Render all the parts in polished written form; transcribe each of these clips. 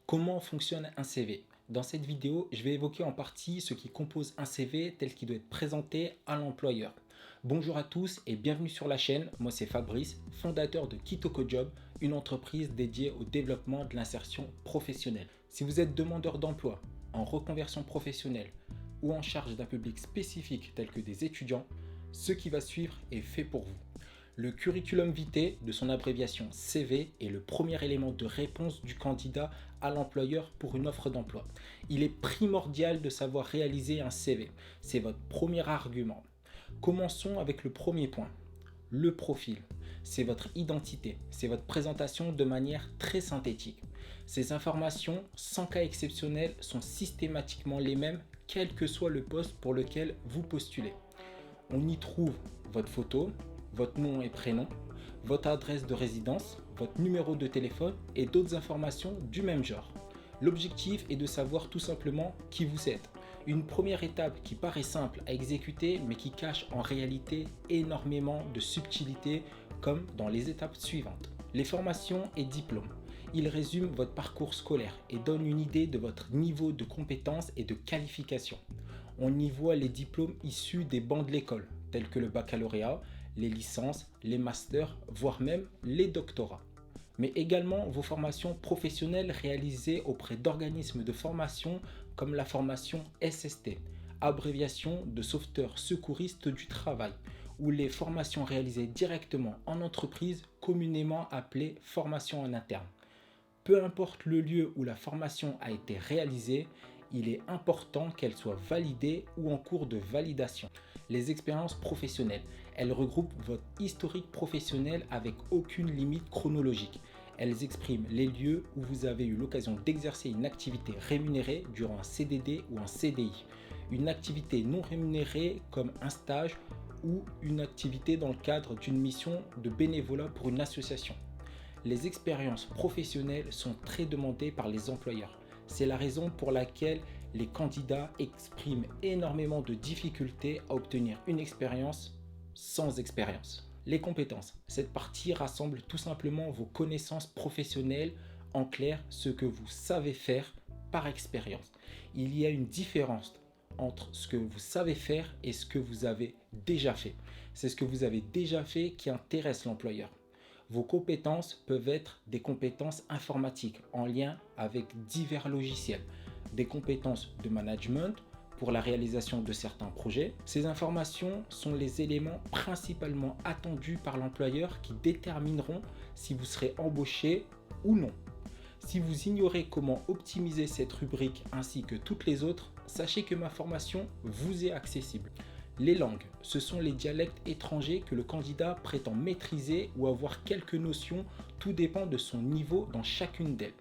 Comment fonctionne un CV? Dans cette vidéo, je vais évoquer en partie ce qui compose un CV tel qu'il doit être présenté à l'employeur. Bonjour à tous et bienvenue sur la chaîne, moi c'est Fabrice, fondateur de Kitoko Job, une entreprise dédiée au développement de l'insertion professionnelle. Si vous êtes demandeur d'emploi, en reconversion professionnelle ou en charge d'un public spécifique tel que des étudiants, ce qui va suivre est fait pour vous. Le curriculum vitae, de son abréviation CV, est le premier élément de réponse du candidat à l'employeur pour une offre d'emploi. Il est primordial de savoir réaliser un CV. C'est votre premier argument. Commençons avec le premier point. Le profil. C'est votre identité. C'est votre présentation de manière très synthétique. Ces informations, sans cas exceptionnel, sont systématiquement les mêmes, quel que soit le poste pour lequel vous postulez. On y trouve votre photo, votre nom et prénom, votre adresse de résidence, votre numéro de téléphone et d'autres informations du même genre. L'objectif est de savoir tout simplement qui vous êtes. Une première étape qui paraît simple à exécuter mais qui cache en réalité énormément de subtilités comme dans les étapes suivantes. Les formations et diplômes. Ils résument votre parcours scolaire et donnent une idée de votre niveau de compétences et de qualification. On y voit les diplômes issus des bancs de l'école, tels que le baccalauréat, les licences, les masters, voire même les doctorats. Mais également vos formations professionnelles réalisées auprès d'organismes de formation comme la formation SST, abréviation de sauveteur secouriste du travail, ou les formations réalisées directement en entreprise, communément appelées formation en interne. Peu importe le lieu où la formation a été réalisée, il est important qu'elle soit validée ou en cours de validation. Les expériences professionnelles, elles regroupent votre historique professionnel avec aucune limite chronologique. Elles expriment les lieux où vous avez eu l'occasion d'exercer une activité rémunérée durant un CDD ou un CDI, une activité non rémunérée comme un stage ou une activité dans le cadre d'une mission de bénévolat pour une association. Les expériences professionnelles sont très demandées par les employeurs. C'est la raison pour laquelle les candidats expriment énormément de difficultés à obtenir une expérience sans expérience. Les compétences. Cette partie rassemble tout simplement vos connaissances professionnelles, en clair, ce que vous savez faire par expérience. Il y a une différence entre ce que vous savez faire et ce que vous avez déjà fait. C'est ce que vous avez déjà fait qui intéresse l'employeur. Vos compétences peuvent être des compétences informatiques en lien avec divers logiciels, des compétences de management pour la réalisation de certains projets. Ces informations sont les éléments principalement attendus par l'employeur qui détermineront si vous serez embauché ou non. Si vous ignorez comment optimiser cette rubrique ainsi que toutes les autres, sachez que ma formation vous est accessible. Les langues, ce sont les dialectes étrangers que le candidat prétend maîtriser ou avoir quelques notions, tout dépend de son niveau dans chacune d'elles.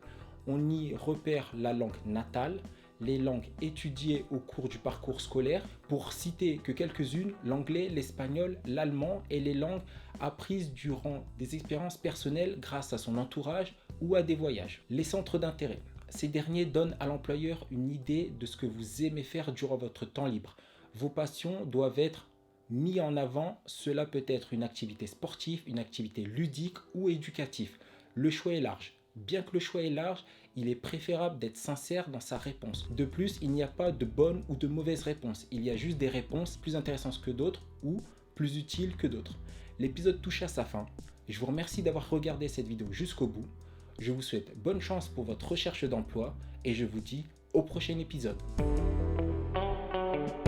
On y repère la langue natale, les langues étudiées au cours du parcours scolaire, pour citer que quelques-unes, l'anglais, l'espagnol, l'allemand et les langues apprises durant des expériences personnelles grâce à son entourage ou à des voyages. Les centres d'intérêt, ces derniers donnent à l'employeur une idée de ce que vous aimez faire durant votre temps libre. Vos passions doivent être mises en avant. Cela peut être une activité sportive, une activité ludique ou éducative. Le choix est large. Bien que le choix est large, il est préférable d'être sincère dans sa réponse. De plus, il n'y a pas de bonne ou de mauvaise réponse. Il y a juste des réponses plus intéressantes que d'autres ou plus utiles que d'autres. L'épisode touche à sa fin. Je vous remercie d'avoir regardé cette vidéo jusqu'au bout. Je vous souhaite bonne chance pour votre recherche d'emploi et je vous dis au prochain épisode.